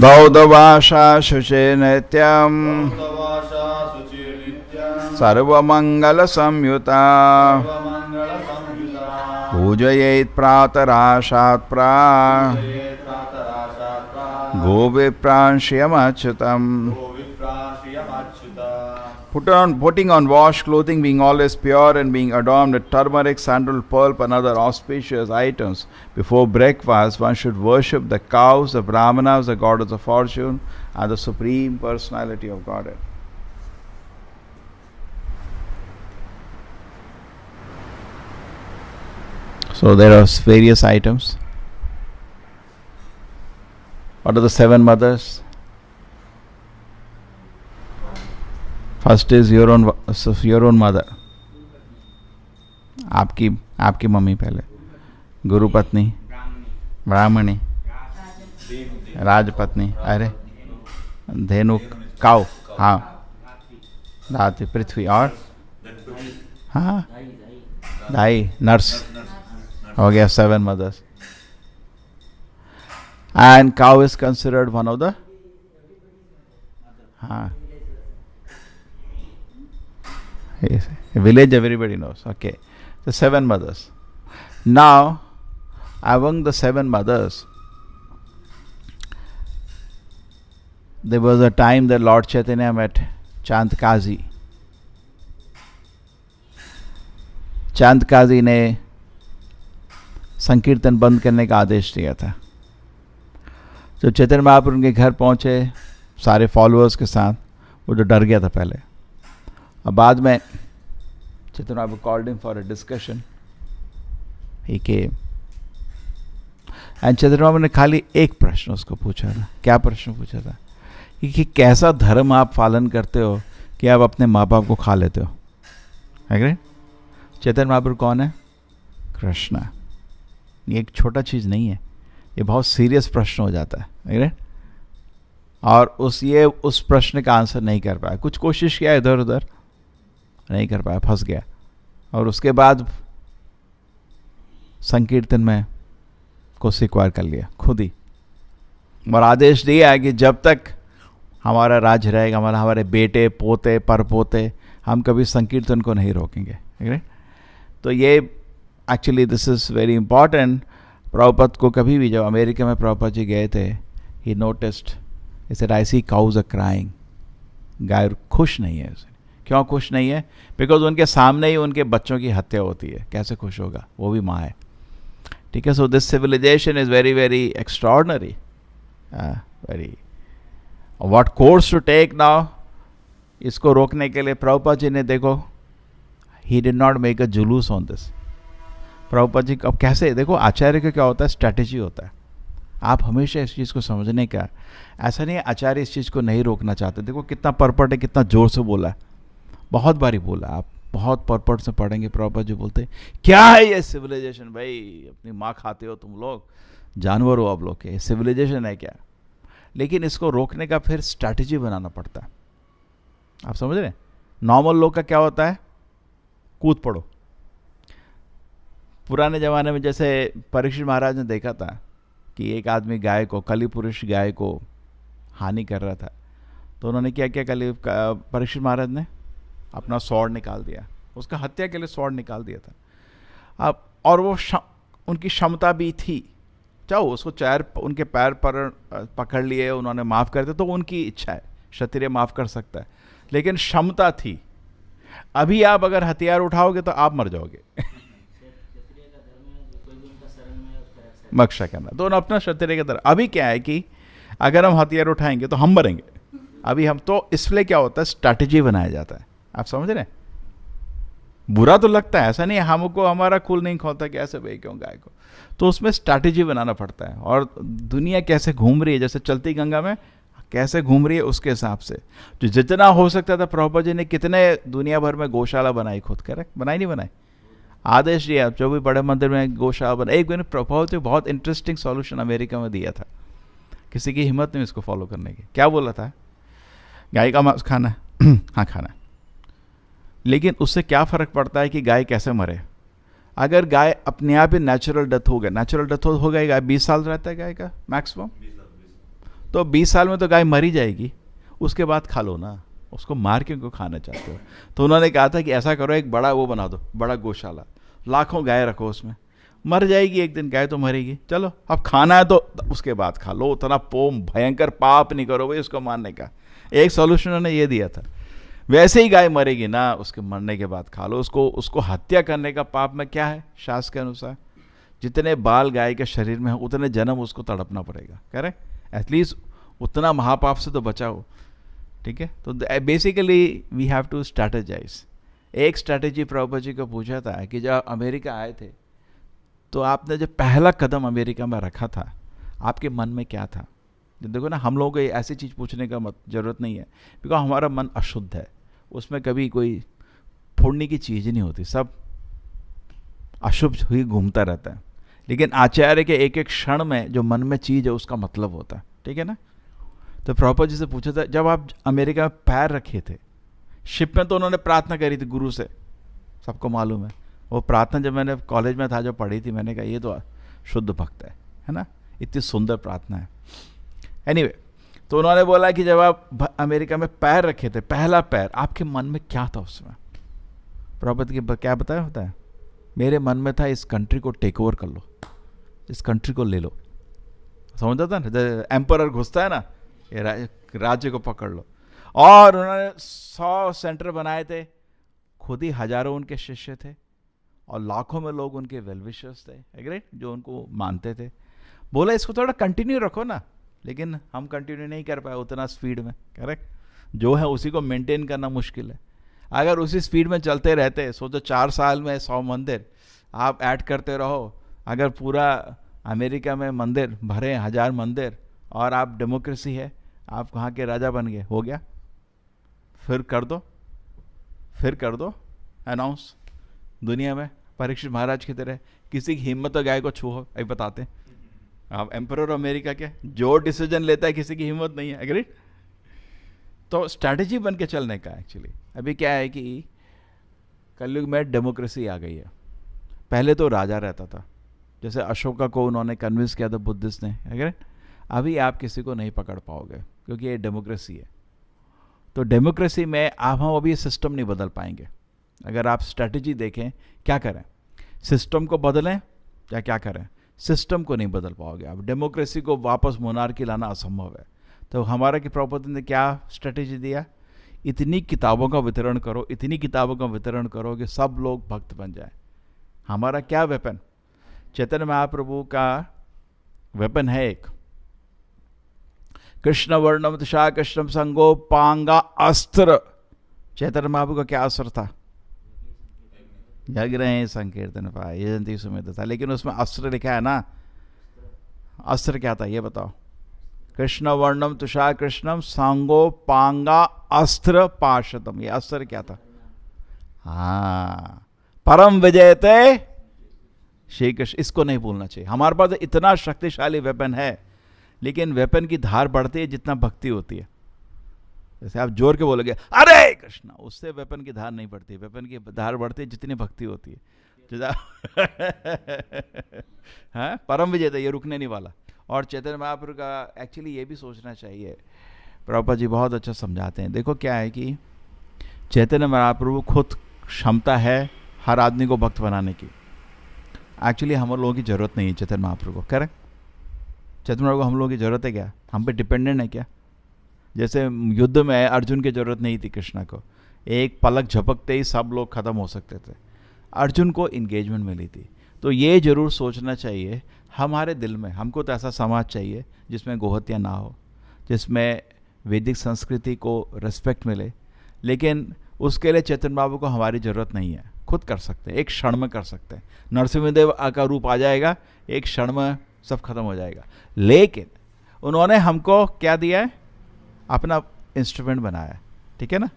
दौदवाशा शुचे नित्यं सर्वमङ्गलसंयुता पूजयेत् प्रातराशात् प्राक् गोविप्रांश्यमच्युतम् Putting on washed clothing, being always pure and being adorned with turmeric, sandal, pulp and other auspicious items. Before breakfast, one should worship the cows, the brahmanas, the goddess of fortune and the supreme personality of Godhead. So there are various items. What are the 7 mothers? First is your own mother. आपकी mummy पहले. गुरु पत्नी, ब्राह्मणी, राजपत्नी, अरे धेनु, cow, हाँ, दाती, पृथ्वी और हाँ दाई, nurse. हो गया 7 mothers. And cow is considered one of the a village everybody knows. Okay, the 7 mothers. Now, among the 7 mothers, there was a time that Lord Chaitanya met Chandkazi. चांदकाजी ने संकीर्तन बंद करने का आदेश दिया था. जब चैतन्य महाप्रभु उनके घर पहुंचे सारे फॉलोअर्स के साथ, वो जो डर गया था पहले, और बाद में Chaitanya Mahaprabhu called him for a discussion. He came and Chaitanya Mahaprabhu ने खाली एक प्रश्न उसको पूछा था. क्या प्रश्न पूछा था? कि कैसा धर्म आप पालन करते हो कि आप अपने माँ बाप को खा लेते हो. है चैतन्य महाप्रभु कौन है? कृष्ण. ये एक छोटा चीज़ नहीं है, ये बहुत सीरियस प्रश्न हो जाता है. और उस प्रश्न का आंसर नहीं कर पाया. कुछ कोशिश किया इधर उधर, नहीं कर पाया, फंस गया. और उसके बाद संकीर्तन में को स्वीकार कर लिया खुद ही, और आदेश दिया कि जब तक हमारा राज रहेगा, हमारे बेटे पोते परपोते, हम कभी संकीर्तन को नहीं रोकेंगे. तो ये actually this is very important. Prabhupada को कभी भी, जब अमेरिका में प्रभुपद जी गए थे, ही noticed, he said, I see cows are crying. गाय खुश नहीं है. क्यों खुश नहीं है? बिकॉज उनके सामने ही उनके बच्चों की हत्या होती है. कैसे खुश होगा? वो भी माँ है. ठीक है. So this civilisation is very very extraordinary. Very what course to take now? इसको रोकने के लिए प्रभुपाद जी ने, देखो, he did not make a जुलूस ऑन दिस. प्रभुपाद जी अब कैसे, देखो आचार्य का क्या होता है, स्ट्रैटेजी होता है. आप हमेशा इस चीज़ को समझने का, ऐसा नहीं है आचार्य इस चीज़ को नहीं रोकना चाहते. देखो कितना परपट है, कितना ज़ोर से बोला है, बहुत बारी बोला. आप बहुत परपट से पढ़ेंगे, प्रभुपाद जी बोलते क्या है ये सिविलाइजेशन? भाई अपनी माँ खाते हो तुम लोग, जानवर हो आप लोग के, सिविलाइजेशन है क्या? लेकिन इसको रोकने का फिर स्ट्रैटेजी बनाना पड़ता है. आप समझ रहे हैं? नॉर्मल लोग का क्या होता है, कूद पड़ो. पुराने ज़माने में जैसे परीक्षित महाराज ने देखा था कि एक आदमी गाय को, कली पुरुष गाय को हानि कर रहा था, तो उन्होंने क्या किया, परीक्षित महाराज ने अपना स्वॉर्ड निकाल दिया, उसका हत्या के लिए स्वॉर्ड निकाल दिया था. अब और वो उनकी क्षमता भी थी, चाहो उसको उनके पैर पर पकड़ लिए, उन्होंने माफ़ कर दिया, तो उनकी इच्छा है, क्षत्रिय माफ़ कर सकता है, लेकिन क्षमता थी. अभी आप अगर हथियार उठाओगे तो आप मर जाओगे. मक्षा करना, तो अपना क्षत्रिय की तरह. अभी क्या है कि अगर हम हथियार उठाएंगे तो हम मरेंगे. अभी हम तो, इसलिए क्या होता है, स्ट्रैटेजी बनाया जाता है. आप समझ रहे हैं? बुरा तो लगता है, ऐसा नहीं है, हमको हमारा खून नहीं खोलता कि ऐसे भाई क्यों गाय को, तो उसमें स्ट्रैटेजी बनाना पड़ता है. और दुनिया कैसे घूम रही है, जैसे चलती गंगा में कैसे घूम रही है, उसके हिसाब से जो जितना हो सकता था, प्रभुपाद जी ने कितने दुनिया भर में गौशाला बनाई खुद, करेक्ट? बनाई नहीं बनाई? आदेश दिया, जो भी बड़े मंदिर में गौशाला बना। एक मैंने प्रभाव से बहुत इंटरेस्टिंग सॉल्यूशन अमेरिका में दिया था, किसी की हिम्मत नहीं इसको फॉलो करने की। क्या बोला था? गाय का मांस खाना है हाँ खाना है, लेकिन उससे क्या फ़र्क पड़ता है कि गाय कैसे मरे? अगर गाय अपने आप ही नेचुरल डेथ हो गया, नेचुरल डेथ हो गई, गाय 20 साल रहता है गाय का मैक्सिमम, तो 20 साल में तो गाय मरी जाएगी, उसके बाद खा लो ना, उसको मार के उनको खाना चाहते हो। तो उन्होंने कहा था कि ऐसा करो, एक बड़ा वो बना दो, बड़ा गौशाला, लाखों गाय रखो उसमें, मर जाएगी एक दिन गाय तो मरेगी, चलो अब खाना है तो उसके बाद खा लो, उतना भयंकर पाप नहीं करो भाई उसको मारने का। एक सॉल्यूशन उन्होंने ये दिया था। वैसे ही गाय मरेगी ना, उसके मरने के बाद खा लो उसको। उसको हत्या करने का पाप में क्या है शास्त्र के अनुसार? जितने बाल गाय के शरीर में हो उतने जन्म उसको तड़पना पड़ेगा, करेक्ट? एटलीस्ट उतना महापाप से तो बचाओ, ठीक है? तो basically we have to strategise. एक स्ट्रैटेजी प्रभुपाद जी को पूछा था कि जब अमेरिका आए थे तो आपने जो पहला कदम अमेरिका में रखा था, आपके मन में क्या था? देखो ना, हम लोगों को ऐसी चीज़ पूछने का ज़रूरत नहीं है, बिकॉज हमारा मन अशुद्ध है, उसमें कभी कोई फोड़ने की चीज़ नहीं होती, सब अशुभ ही घूमता रहता है। लेकिन आचार्य के एक एक क्षण में जो मन में चीज़ है उसका मतलब होता है, ठीक है ना? तो प्रभुपाद जी से पूछा था, जब आप अमेरिका में पैर रखे थे, शिप में तो उन्होंने प्रार्थना करी थी गुरु से, सबको मालूम है वो प्रार्थना। जब मैंने कॉलेज में था जो पढ़ी थी, मैंने कहा ये तो शुद्ध भक्त है ना, इतनी सुंदर प्रार्थना है। एनीवे, तो उन्होंने बोला कि जब आप अमेरिका में पैर रखे थे, पहला पैर, आपके मन में क्या था उसमें? प्रभुपाद की क्या बताया होता है? मेरे मन में था इस कंट्री को टेक ओवर कर लो, इस कंट्री को ले लो। समझता था ना, एम्परर घुसता है ना, ये राज्य को पकड़ लो। और उन्होंने 100 सेंटर बनाए थे, खुद ही हजारों उनके शिष्य थे और लाखों में लोग उनके वेलविशर्स थे, एग्रेट, जो उनको मानते थे। बोला इसको थोड़ा कंटिन्यू रखो ना, लेकिन हम कंटिन्यू नहीं कर पाए उतना स्पीड में, करेक्ट? जो है उसी को मेंटेन करना मुश्किल है। अगर उसी स्पीड में चलते रहते, सोचो 4 साल में 100 मंदिर आप ऐड करते रहो, अगर पूरा अमेरिका में मंदिर भरे 1000 मंदिर, और आप डेमोक्रेसी है, आप वहाँ के राजा बन गए, हो गया। फिर कर दो अनाउंस दुनिया में, परीक्षित महाराज की तरह, किसी की हिम्मत गाय को छूहो, अभी बताते आप एम्परर अमेरिका के, जो डिसीजन लेता है किसी की हिम्मत नहीं है, एग्री? तो स्ट्रैटेजी बन के चलने का एक्चुअली अभी क्या है कि कलयुग में डेमोक्रेसी आ गई है। पहले तो राजा रहता था, जैसे अशोका को उन्होंने कन्विंस किया था बुद्धिस्ट ने, एग्री? अभी आप किसी को नहीं पकड़ पाओगे क्योंकि ये डेमोक्रेसी है। तो डेमोक्रेसी में आप हम अभी सिस्टम नहीं बदल पाएंगे। अगर आप स्ट्रैटेजी देखें, क्या करें? सिस्टम को बदलें या क्या करें? सिस्टम को नहीं बदल पाओगे आप। डेमोक्रेसी को वापस मोनार्की लाना असंभव है। तो हमारा कि प्रभुपाद ने क्या स्ट्रैटेजी दिया? इतनी किताबों का वितरण करो, इतनी किताबों का वितरण करो कि सब लोग भक्त बन जाए। हमारा क्या वेपन? चैतन्य महाप्रभु का वेपन है एक, कृष्ण वर्णम तुषा कृष्णम संगो पांगा अस्त्र। चैतन्य महाप्रभु का क्या अस्त्र था? जग रहे संकीर्तन पाए यजंती सुमित था, लेकिन उसमें अस्त्र लिखा है ना। अस्त्र क्या था ये बताओ? कृष्ण वर्णम तुषा कृष्णम सांगो पांगा अस्त्र पाशतम। ये अस्त्र क्या था? हाँ, परम विजयते श्री कृष्ण। इसको नहीं भूलना चाहिए। हमारे पास इतना शक्तिशाली वेपन है, लेकिन वेपन की धार बढ़ती है जितना भक्ति होती है। जैसे आप जोर के बोलोगे अरे कृष्ण, उससे वेपन की धार नहीं बढ़ती। वेपन की धार बढ़ती है जितनी भक्ति होती है। हाँ, परम विजेता, ये रुकने नहीं वाला। और चैतन्य महाप्रभु का एक्चुअली ये भी सोचना चाहिए, प्रभुपाद जी बहुत अच्छा समझाते हैं। देखो क्या है कि चैतन्य महाप्रभु खुद क्षमता है हर आदमी को भक्त बनाने की। एक्चुअली हम लोगों की जरूरत नहीं है चैतन्य महाप्रभु को, करेक्ट? चैतन्य महाप्रभु को हम लोगों की जरूरत है क्या? हम पे डिपेंडेंट है क्या? जैसे युद्ध में अर्जुन की जरूरत नहीं थी कृष्णा को, एक पलक झपकते ही सब लोग खत्म हो सकते थे। अर्जुन को इंगेजमेंट मिली थी। तो ये जरूर सोचना चाहिए हमारे दिल में, हमको तो ऐसा समाज चाहिए जिसमें गोहत्या ना हो, जिसमें वैदिक संस्कृति को रिस्पेक्ट मिले। लेकिन उसके लिए चैतन्य बाबू को हमारी ज़रूरत नहीं है, खुद कर सकते हैं, एक क्षण में कर सकते हैं। नरसिंहदेव का रूप आ जाएगा, एक क्षण में सब खत्म हो जाएगा। लेकिन उन्होंने हमको क्या दिया है? अपना इंस्ट्रूमेंट बनाया, ठीक है ना?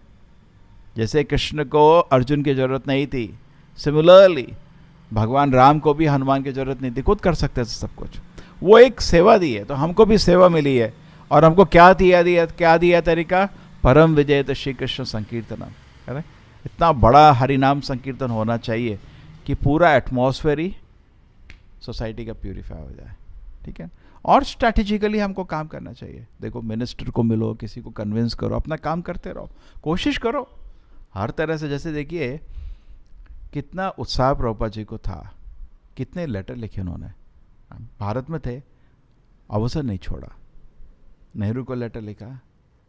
जैसे कृष्ण को अर्जुन की ज़रूरत नहीं थी, सिमिलरली भगवान राम को भी हनुमान की जरूरत नहीं थी, खुद कर सकते थे सब कुछ। वो एक सेवा दी है, तो हमको भी सेवा मिली है। और हमको क्या दिया तरीका? परम विजय तो श्री कृष्ण संकीर्तनम, है। इतना बड़ा हरिनाम संकीर्तन होना चाहिए कि पूरा एटमॉस्फेयर ही सोसाइटी का प्यूरिफाई हो जाए, ठीक है। और स्ट्रैटेजिकली हमको काम करना चाहिए। देखो, मिनिस्टर को मिलो, किसी को कन्विंस करो, अपना काम करते रहो, कोशिश करो हर तरह से। जैसे देखिए कितना उत्साह प्रभुपाद जी को था, कितने लेटर लिखे उन्होंने। भारत में थे, अवसर नहीं छोड़ा। नेहरू को लेटर लिखा,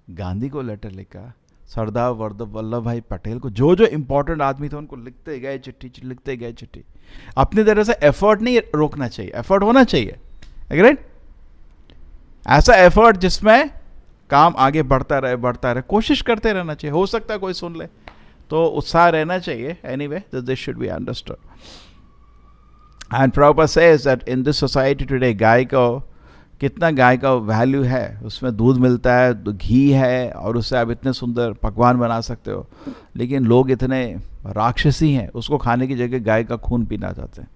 गांधी को लेटर लिखा, सरदार वल्लभ भाई पटेल को, जो जो इंपॉर्टेंट आदमी थे उनको लिखते गए चिट्ठी। अपनी तरह से एफर्ट नहीं रोकना चाहिए, एफर्ट होना चाहिए, राइट। ऐसा एफर्ट जिसमें काम आगे बढ़ता रहे, कोशिश करते रहना चाहिए। हो सकता है कोई सुन ले, तो उत्साह रहना चाहिए। Anyway, this should be understood. And Prabhupada says that in this society today, गाय को कितना गाय का वैल्यू है, उसमें दूध मिलता है, घी है, और उससे आप इतने सुंदर पकवान बना सकते हो। लेकिन लोग इतने राक्षसी हैं, उसको खाने की जगह गाय का खून पीना चाहते हैं।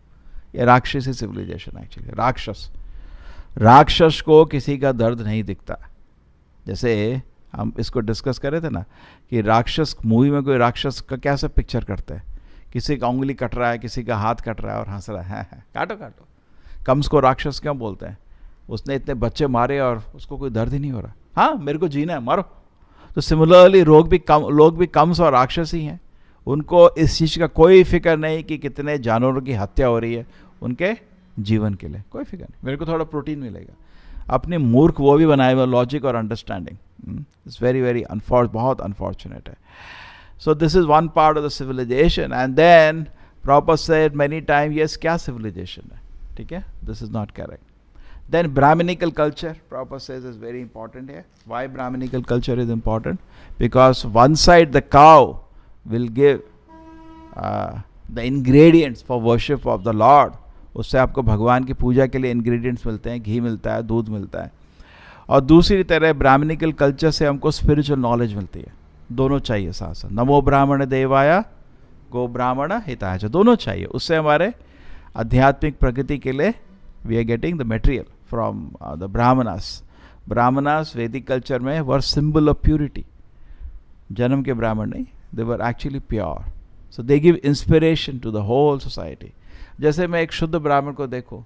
ये राक्षसी सिविलाइजेशन एक्चुअली। राक्षस को किसी का दर्द नहीं दिखता। जैसे हम इसको डिस्कस कर रहे थे ना कि राक्षस मूवी में कोई राक्षस का कैसे पिक्चर करते हैं, किसी का उंगली कट रहा है, किसी का हाथ कट रहा है और हंस रहा है, काटो। कंस को राक्षस क्यों बोलते हैं? उसने इतने बच्चे मारे और उसको कोई दर्द ही नहीं हो रहा। हाँ, मेरे को जीना है, मारो। तो सिमिलरली लोग भी कंस और राक्षस ही हैं। उनको इस चीज़ का कोई फिक्र नहीं कि कितने जानवरों की हत्या हो रही है, उनके जीवन के लिए कोई फिक्र नहीं। मेरे को थोड़ा प्रोटीन मिलेगा। अपने मूर्ख वो भी बनाए हुए लॉजिक और अंडरस्टैंडिंग। इट्स वेरी बहुत अनफॉर्चुनेट है। So this is one part of the civilisation. And then proper said many time, yes, क्या सिविलाइजेशन है, ठीक है, this is not correct. Then Brahminical culture, Prabhupada says, is very important here. Why Brahminical culture is important? Because one side the cow will give the ingredients for worship of the Lord. उससे आपको भगवान की पूजा के लिए ingredients मिलते हैं, घी मिलता है, दूध मिलता है। और दूसरी तरह Brahminical culture से हमको spiritual knowledge मिलती है। दोनों चाहिए साथ साथ। नमो ब्राह्मण देवाय गो ब्राह्मण हिताय च, दोनों चाहिए। उससे हमारे आध्यात्मिक प्रगति के लिए we are getting the material from the Brahmanas Vedic culture में were symbol of purity. जन्म के ब्राह्मण नहीं, they were actually pure. So they give inspiration to the whole society. जैसे मैं एक शुद्ध ब्राह्मण को देखूं,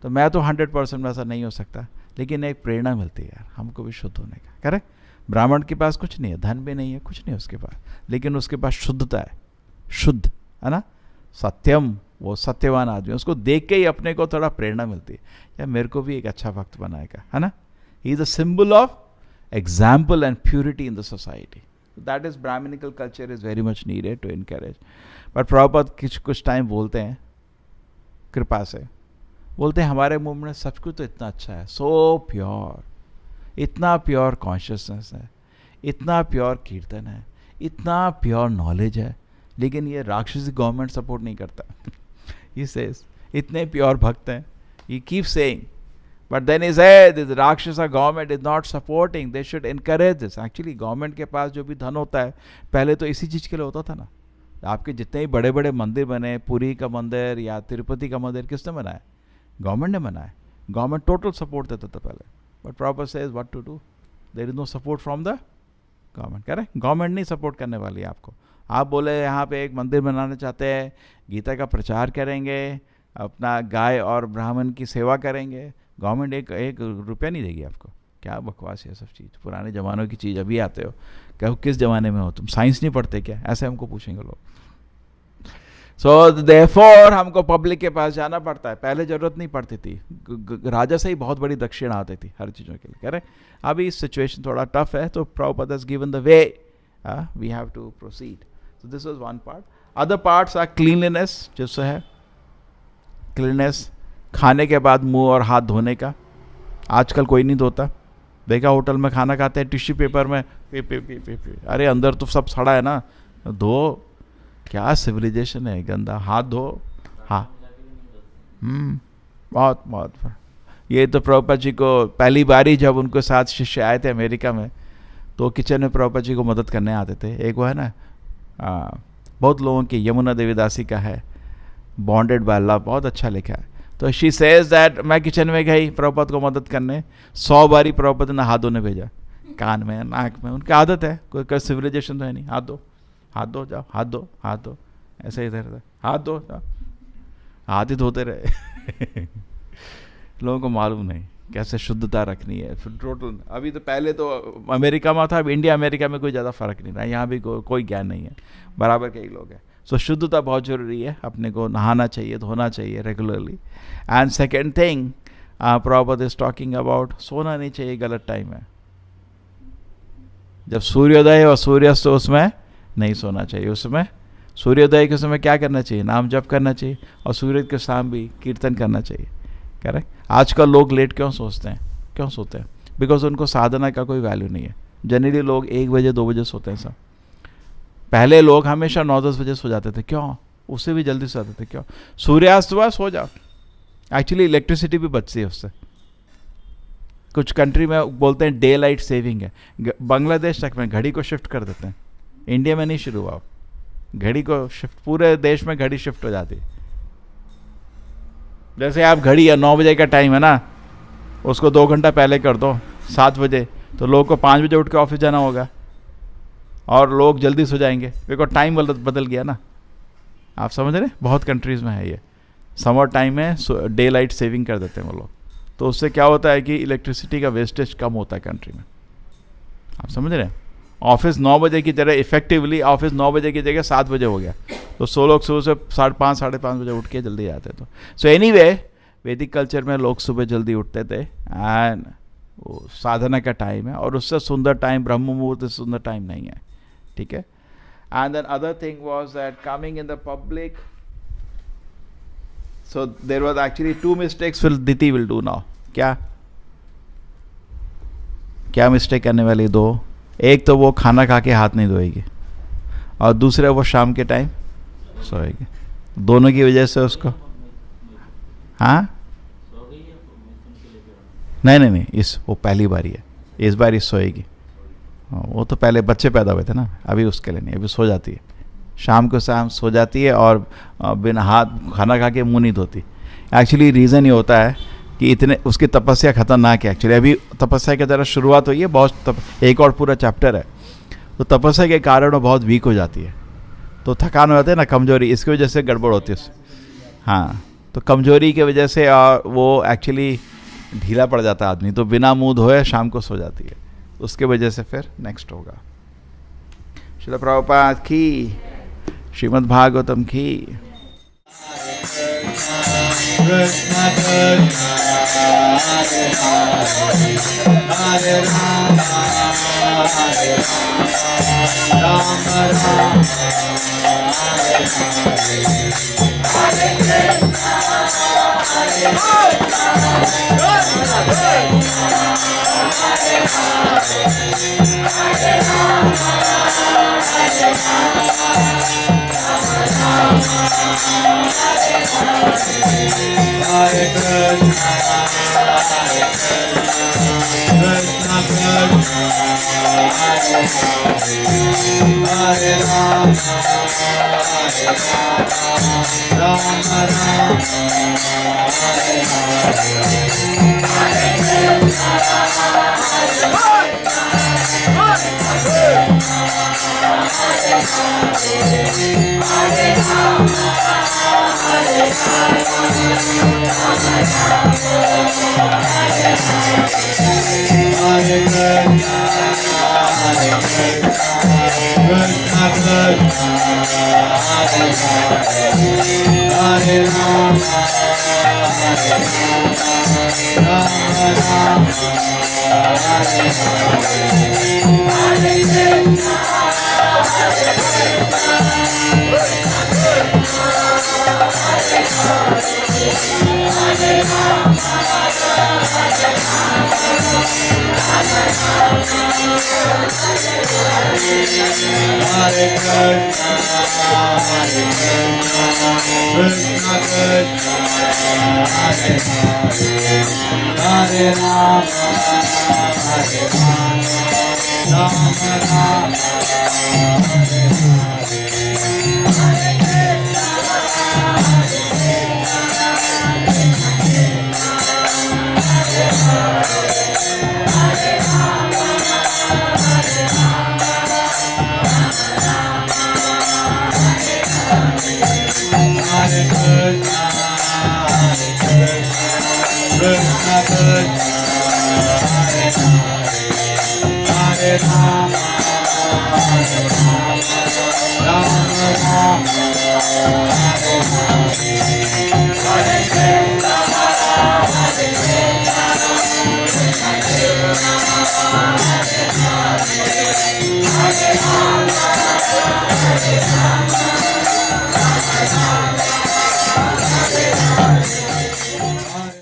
तो मैं तो 100% वैसा नहीं हो सकता, लेकिन एक प्रेरणा मिलती है यार हमको भी शुद्ध होने का। करेक्ट? ब्राह्मण के पास कुछ नहीं है, धन भी नहीं है, कुछ नहीं उसके पास, लेकिन उसके पास शुद्धता है, शुद्ध है ना, सत्यम, वो सत्यवान आदमी। उसको देख के ही अपने को थोड़ा प्रेरणा मिलती है, या मेरे को भी एक अच्छा भक्त बनाएगा, है ना। He is a symbol of example and purity in the society. That is Brahminical culture is very much needed to encourage. But Prabhupada कुछ टाइम बोलते हैं, कृपा से बोलते हैं, हमारे मुंह में सब कुछ तो इतना अच्छा है, सो प्योर, इतना प्योर कॉन्शियसनेस है, इतना प्योर कीर्तन है, इतना प्योर नॉलेज है, लेकिन ये राक्षसी गवर्नमेंट सपोर्ट नहीं करता। He says, इतने प्योर भक्त हैं, he keeps saying, but then he said, this Rakshasa government is not supporting, they should encourage this. Actually, government के पास जो भी धन होता है, पहले तो इसी चीज़ के लिए होता था ना। आपके जितने ही बड़े बड़े मंदिर बने, पुरी का मंदिर या तिरुपति का मंदिर, किसने बनाया? गवर्नमेंट ने बनाया। गवर्नमेंट टोटल सपोर्ट देता था पहले। But proper says what to do, there is no support from the government. Correct? Government नहीं सपोर्ट करने वाली है आपको। आप बोले यहाँ पे एक मंदिर बनाना चाहते हैं, गीता का प्रचार करेंगे, अपना गाय और ब्राह्मण की सेवा करेंगे, गवर्नमेंट एक रुपया नहीं देगी आपको। क्या बकवास है सब चीज़, पुराने ज़मानों की चीज़। अभी आते हो, कहो किस ज़माने में हो तुम, साइंस नहीं पढ़ते क्या, ऐसे हमको पूछेंगे लोग। सो देयरफॉर हमको पब्लिक के पास जाना पड़ता है। पहले ज़रूरत नहीं पड़ती थी, राजा से ही बहुत बड़ी दक्षिणा आती थी हर चीज़ों के लिए। कह रहे अभी सिचुएशन थोड़ा टफ है, तो Prabhupada has given the way, we have to proceed. So this was one part. Other parts are cleanliness, जिससे है cleanliness, खाने के बाद मुंह और हाथ धोने का। आजकल कोई नहीं धोता। देखा होटल में खाना खाते हैं टिश्यू पेपर में पे। अरे अंदर तो सब सड़ा है ना, धो। क्या सिविलाइजेशन है, गंदा। हाथ धो। हाँ, बहुत। ये तो प्रभुपाद जी को पहली बारी जब उनके साथ शिष्य आए थे अमेरिका में, तो किचन में प्रभुपाद जी को मदद करने आते थे। एक वो है ना, बहुत लोगों की, यमुना देवीदासी का है, बॉन्डेड बाय लव, बहुत अच्छा लिखा है। तो शी सेज दैट मैं किचन में गई प्रभुपाद को मदद करने, 100 बारी प्रभुपाद ने हाथ धोने भेजा, कान में नाक में, उनकी आदत है, कोई सिविलाइजेशन तो है नहीं, हाथ दो हाथ दो जाओ, हाथ दो हाथ दो, ऐसे इधर हाथ दो जाओ, हाथ ही धोते रहे। लोगों को मालूम नहीं कैसे शुद्धता रखनी है। फिर टोटल अभी तो पहले तो अमेरिका में था, अब इंडिया अमेरिका में कोई ज़्यादा फ़र्क नहीं रहा, यहाँ भी कोई ज्ञान नहीं है, बराबर के ही लोग हैं। सो शुद्धता बहुत ज़रूरी है, अपने को नहाना चाहिए, धोना चाहिए regularly. And second thing Prabhupada is talking about, सोना नहीं चाहिए गलत टाइम है। जब सूर्योदय और सूर्यास्त उसमें नहीं सोना चाहिए। उसमें सूर्योदय के समय क्या करना चाहिए? नाम जप करना चाहिए, और सूर्य के शाम भी कीर्तन करना चाहिए। करेक्ट। आजकल लोग लेट क्यों सोचते हैं, क्यों सोते हैं? बिकॉज उनको साधना का कोई वैल्यू नहीं है। जनरली लोग 1 बजे 2 बजे सोते हैं सब। पहले लोग हमेशा 9-10 बजे सो जाते थे, क्यों? उससे भी जल्दी सो जाते थे, क्यों? सूर्यास्त हुआ सो जाओ। एक्चुअली इलेक्ट्रिसिटी भी बचती है उससे। कुछ कंट्री में बोलते हैं डे लाइट सेविंग है। बांग्लादेश तक में घड़ी को शिफ्ट कर देते हैं, इंडिया में नहीं शुरू हुआ घड़ी को शिफ्ट, पूरे देश में घड़ी शिफ्ट हो जाती है। जैसे आप घड़ी है 9 बजे का टाइम है ना, उसको 2 घंटा पहले कर दो 7 बजे, तो लोग को 5 बजे उठ के ऑफिस जाना होगा और लोग जल्दी सो जाएंगे, बिकॉज टाइम बदल गया ना। आप समझ रहे? बहुत कंट्रीज़ में है ये। समर टाइम में डे लाइट सेविंग कर देते हैं वो लोग, तो उससे क्या होता है कि इलेक्ट्रिसिटी का वेस्टेज कम होता है कंट्री में। आप समझ रहे हैं? ऑफिस 9 बजे की जगह, इफेक्टिवली ऑफिस 9 बजे की जगह 7 बजे हो गया, तो 100 लोग सुबह से 5:30 साढ़े 5 बजे उठ के जल्दी जाते तो। सो एनीवे, वैदिक कल्चर में लोग सुबह जल्दी उठते थे, एंड वो साधना का टाइम है, और उससे सुंदर टाइम ब्रह्म मुहूर्त से सुंदर टाइम नहीं है। ठीक है। And then other thing was that coming in the public, so there was actually 2 mistakes Diti will do now. क्या मिस्टेक करने वाली? 2। एक तो वो खाना खा के हाथ नहीं धोएगी, और दूसरा वो शाम के टाइम सोएगी। दोनों की वजह से उसको, हाँ नहीं, वो पहली बार ही है, इस बार ही सोएगी। वो तो पहले बच्चे पैदा हुए थे ना, अभी उसके लिए नहीं, अभी सो जाती है, शाम को शाम सो जाती है, और बिना हाथ खाना खा के मुंह नहीं धोती। एक्चुअली रीज़न ये होता है कि इतने उसकी तपस्या खतरनाक है। एक्चुअली अभी तपस्या की तरह शुरुआत हुई है, बहुत एक और पूरा चैप्टर है। तो तपस्या के कारण वो बहुत वीक हो जाती है, तो थकान हो जाती है ना, कमजोरी, इसकी वजह से गड़बड़ होती है। हाँ, तो कमजोरी की वजह से वो एक्चुअली ढीला पड़ जाता है आदमी, तो बिना मुँह धोए शाम को सो जाती है, उसके वजह से फिर नेक्स्ट होगा। श्रील प्रभुपाद की, श्रीमद् भागवतम की। हरे Ram Hare Krishna Krishna Hare Rama Rama Rama Hare Krishna